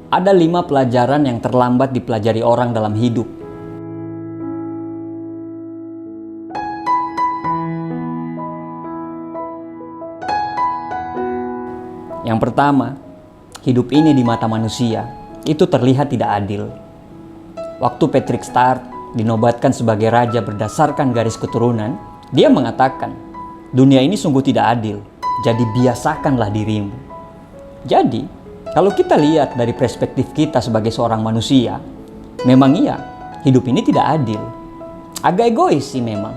Ada 5 pelajaran yang terlambat dipelajari orang dalam hidup. Yang pertama, hidup ini di mata manusia itu terlihat tidak adil. Waktu Patrick Star dinobatkan sebagai raja berdasarkan garis keturunan, dia mengatakan, dunia ini sungguh tidak adil, jadi biasakanlah dirimu. Jadi, kalau kita lihat dari perspektif kita sebagai seorang manusia, memang iya, hidup ini tidak adil. Agak egois sih memang.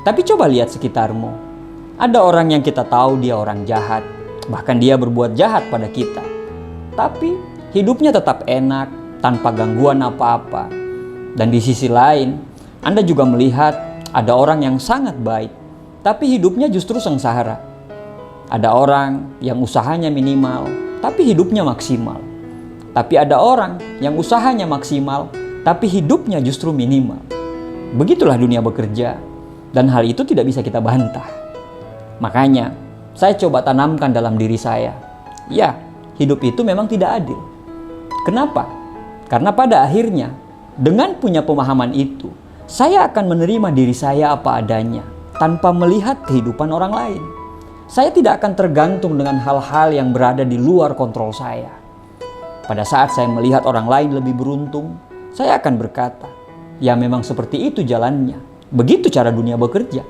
Tapi coba lihat sekitarmu. Ada orang yang kita tahu dia orang jahat, bahkan dia berbuat jahat pada kita. Tapi hidupnya tetap enak, tanpa gangguan apa-apa. Dan di sisi lain, Anda juga melihat ada orang yang sangat baik, tapi hidupnya justru sengsara. Ada orang yang usahanya minimal, tapi hidupnya maksimal. Tapi ada orang yang usahanya maksimal, tapi hidupnya justru minimal. Begitulah dunia bekerja, dan hal itu tidak bisa kita bantah. Makanya, saya coba tanamkan dalam diri saya, ya, hidup itu memang tidak adil. Kenapa? Karena pada akhirnya, dengan punya pemahaman itu, saya akan menerima diri saya apa adanya, tanpa melihat kehidupan orang lain. Saya tidak akan tergantung dengan hal-hal yang berada di luar kontrol saya. Pada saat saya melihat orang lain lebih beruntung, saya akan berkata, ya memang seperti itu jalannya. Begitu cara dunia bekerja.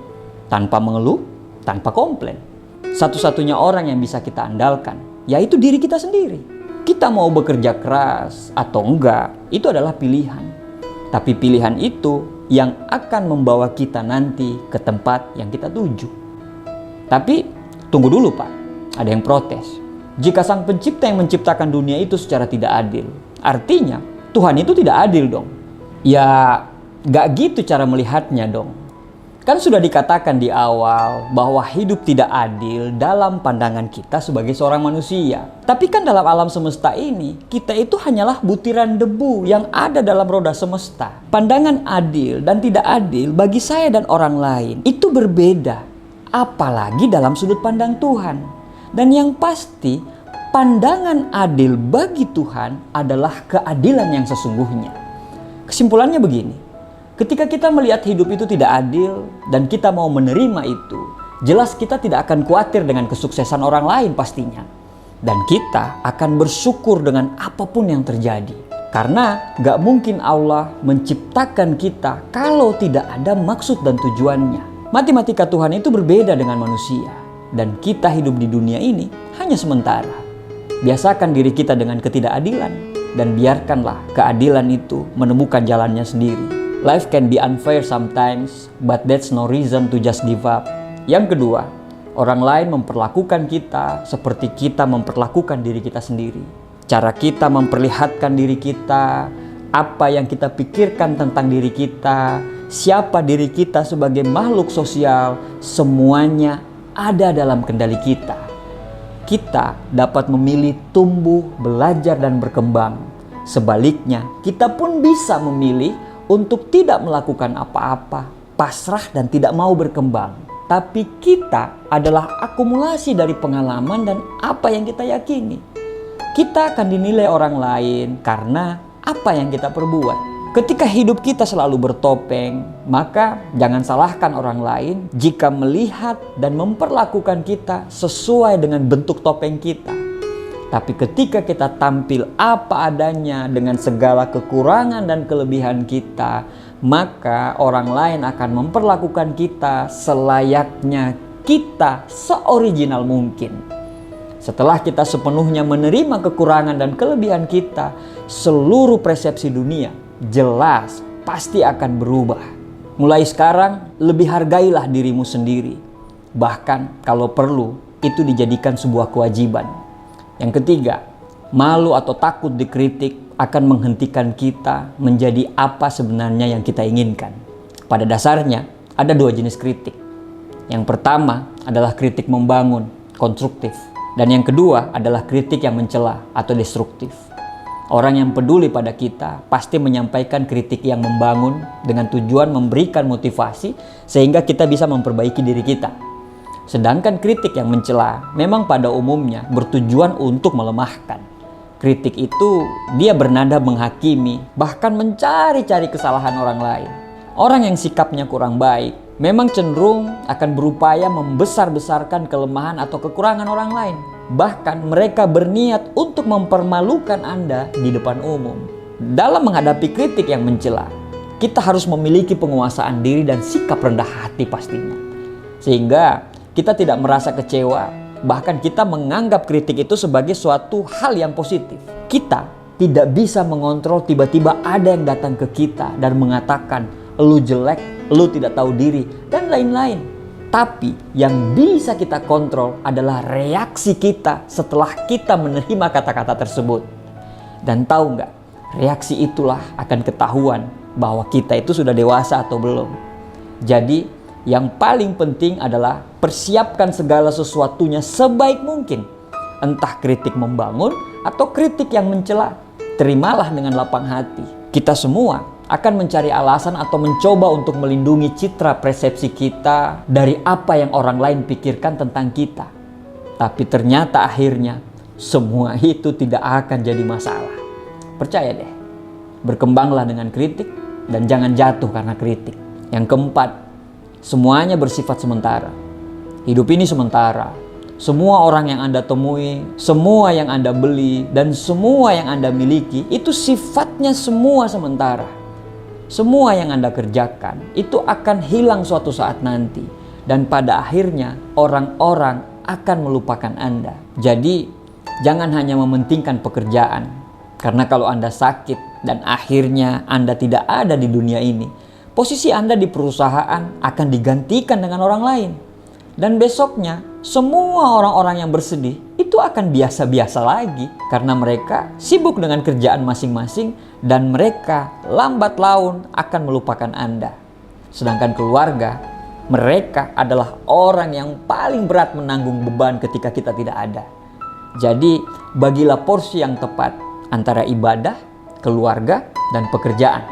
Tanpa mengeluh, tanpa komplain. Satu-satunya orang yang bisa kita andalkan, yaitu diri kita sendiri. Kita mau bekerja keras atau enggak, itu adalah pilihan. Tapi pilihan itu yang akan membawa kita nanti ke tempat yang kita tuju. Tapi, tunggu dulu Pak, ada yang protes. Jika Sang Pencipta yang menciptakan dunia itu secara tidak adil, artinya Tuhan itu tidak adil dong. Ya, gak gitu cara melihatnya dong. Kan sudah dikatakan di awal bahwa hidup tidak adil dalam pandangan kita sebagai seorang manusia. Tapi kan dalam alam semesta ini, kita itu hanyalah butiran debu yang ada dalam roda semesta. Pandangan adil dan tidak adil bagi saya dan orang lain itu berbeda. Apalagi dalam sudut pandang Tuhan. Dan yang pasti, pandangan adil bagi Tuhan adalah keadilan yang sesungguhnya. Kesimpulannya begini, ketika kita melihat hidup itu tidak adil dan kita mau menerima itu, jelas kita tidak akan khawatir dengan kesuksesan orang lain pastinya. Dan kita akan bersyukur dengan apapun yang terjadi. Karena gak mungkin Allah menciptakan kita kalau tidak ada maksud dan tujuannya. Matematika Tuhan itu berbeda dengan manusia. Dan kita hidup di dunia ini hanya sementara. Biasakan diri kita dengan ketidakadilan. Dan biarkanlah keadilan itu menemukan jalannya sendiri. Life can be unfair sometimes, but that's no reason to just give up. Yang kedua, orang lain memperlakukan kita seperti kita memperlakukan diri kita sendiri. Cara kita memperlihatkan diri kita, apa yang kita pikirkan tentang diri kita, siapa diri kita sebagai makhluk sosial, semuanya ada dalam kendali kita. Kita dapat memilih tumbuh, belajar, dan berkembang. Sebaliknya, kita pun bisa memilih untuk tidak melakukan apa-apa, pasrah dan tidak mau berkembang. Tapi kita adalah akumulasi dari pengalaman dan apa yang kita yakini. Kita akan dinilai orang lain karena apa yang kita perbuat. Ketika hidup kita selalu bertopeng, maka jangan salahkan orang lain jika melihat dan memperlakukan kita sesuai dengan bentuk topeng kita. Tapi ketika kita tampil apa adanya dengan segala kekurangan dan kelebihan kita, maka orang lain akan memperlakukan kita selayaknya kita seoriginal mungkin. Setelah kita sepenuhnya menerima kekurangan dan kelebihan kita, seluruh persepsi dunia jelas pasti akan berubah. Mulai sekarang, lebih hargailah dirimu sendiri. Bahkan kalau perlu, itu dijadikan sebuah kewajiban. Yang ketiga, malu atau takut dikritik akan menghentikan kita menjadi apa sebenarnya yang kita inginkan. Pada dasarnya, ada 2 jenis kritik. Yang pertama adalah kritik membangun, konstruktif. Dan yang kedua adalah kritik yang mencela atau destruktif. Orang yang peduli pada kita pasti menyampaikan kritik yang membangun dengan tujuan memberikan motivasi sehingga kita bisa memperbaiki diri kita. Sedangkan kritik yang mencela memang pada umumnya bertujuan untuk melemahkan. Kritik itu dia bernada menghakimi, bahkan mencari-cari kesalahan orang lain. Orang yang sikapnya kurang baik memang cenderung akan berupaya membesar-besarkan kelemahan atau kekurangan orang lain. Bahkan mereka berniat untuk mempermalukan Anda di depan umum. Dalam menghadapi kritik yang mencela, kita harus memiliki penguasaan diri dan sikap rendah hati pastinya. Sehingga kita tidak merasa kecewa. Bahkan kita menganggap kritik itu sebagai suatu hal yang positif. Kita tidak bisa mengontrol tiba-tiba ada yang datang ke kita dan mengatakan, "Lu jelek, lu tidak tahu diri," dan lain-lain. Tapi yang bisa kita kontrol adalah reaksi kita setelah kita menerima kata-kata tersebut. Dan tahu nggak, reaksi itulah akan ketahuan bahwa kita itu sudah dewasa atau belum. Jadi yang paling penting adalah persiapkan segala sesuatunya sebaik mungkin. Entah kritik membangun atau kritik yang mencela, terimalah dengan lapang hati. Kita semua akan mencari alasan atau mencoba untuk melindungi citra persepsi kita dari apa yang orang lain pikirkan tentang kita. Tapi ternyata akhirnya semua itu tidak akan jadi masalah. Percaya deh, berkembanglah dengan kritik dan jangan jatuh karena kritik. Yang keempat, semuanya bersifat sementara. Hidup ini sementara. Semua orang yang Anda temui, semua yang Anda beli, dan semua yang Anda miliki, itu sifatnya semua sementara. Semua yang Anda kerjakan, itu akan hilang suatu saat nanti. Dan pada akhirnya, orang-orang akan melupakan Anda. Jadi, jangan hanya mementingkan pekerjaan. Karena kalau Anda sakit dan akhirnya Anda tidak ada di dunia ini, posisi Anda di perusahaan akan digantikan dengan orang lain. Dan besoknya, semua orang-orang yang bersedih itu akan biasa-biasa lagi. Karena mereka sibuk dengan kerjaan masing-masing dan mereka lambat laun akan melupakan Anda. Sedangkan keluarga, mereka adalah orang yang paling berat menanggung beban ketika kita tidak ada. Jadi, bagilah porsi yang tepat antara ibadah, keluarga, dan pekerjaan.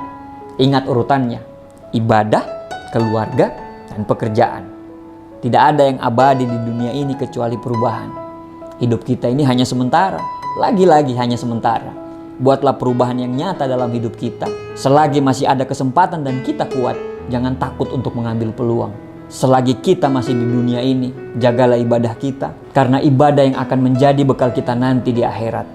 Ingat urutannya. Ibadah, keluarga, dan pekerjaan. Tidak ada yang abadi di dunia ini kecuali perubahan. Hidup kita ini hanya sementara. Lagi-lagi hanya sementara. Buatlah perubahan yang nyata dalam hidup kita. Selagi masih ada kesempatan dan kita kuat, jangan takut untuk mengambil peluang. Selagi kita masih di dunia ini, jagalah ibadah kita. Karena ibadah yang akan menjadi bekal kita nanti di akhirat.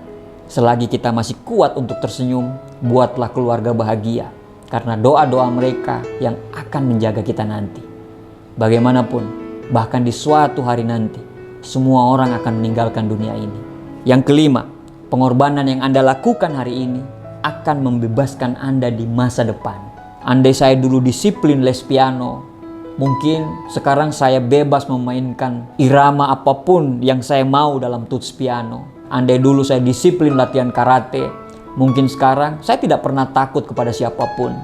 Selagi kita masih kuat untuk tersenyum, buatlah keluarga bahagia. Karena doa-doa mereka yang akan menjaga kita nanti. Bagaimanapun, bahkan di suatu hari nanti, semua orang akan meninggalkan dunia ini. Yang kelima, pengorbanan yang Anda lakukan hari ini akan membebaskan Anda di masa depan. Andai saya dulu disiplin les piano, mungkin sekarang saya bebas memainkan irama apapun yang saya mau dalam tuts piano. Andai dulu saya disiplin latihan karate, mungkin sekarang saya tidak pernah takut kepada siapapun.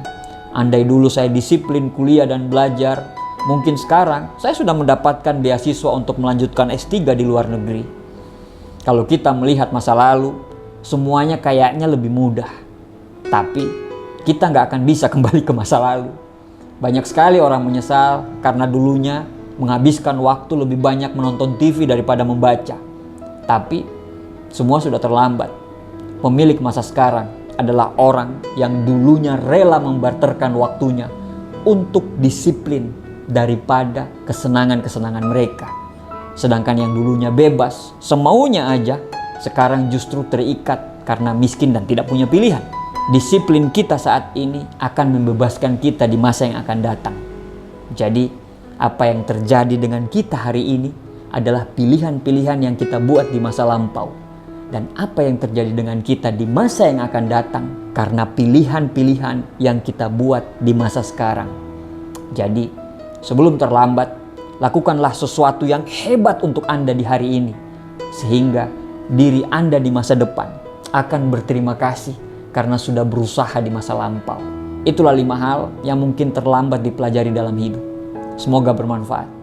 Andai dulu saya disiplin kuliah dan belajar, mungkin sekarang saya sudah mendapatkan beasiswa untuk melanjutkan S3 di luar negeri. Kalau kita melihat masa lalu, semuanya kayaknya lebih mudah. Tapi kita nggak akan bisa kembali ke masa lalu. Banyak sekali orang menyesal karena dulunya menghabiskan waktu lebih banyak menonton TV daripada membaca. Tapi semua sudah terlambat. Pemilik masa sekarang adalah orang yang dulunya rela membarterkan waktunya untuk disiplin daripada kesenangan-kesenangan mereka. Sedangkan yang dulunya bebas, semaunya aja, sekarang justru terikat karena miskin dan tidak punya pilihan. Disiplin kita saat ini akan membebaskan kita di masa yang akan datang. Jadi, apa yang terjadi dengan kita hari ini adalah pilihan-pilihan yang kita buat di masa lampau. Dan apa yang terjadi dengan kita di masa yang akan datang karena pilihan-pilihan yang kita buat di masa sekarang. Jadi, sebelum terlambat, lakukanlah sesuatu yang hebat untuk Anda di hari ini. Sehingga diri Anda di masa depan akan berterima kasih karena sudah berusaha di masa lampau. Itulah 5 hal yang mungkin terlambat dipelajari dalam hidup. Semoga bermanfaat.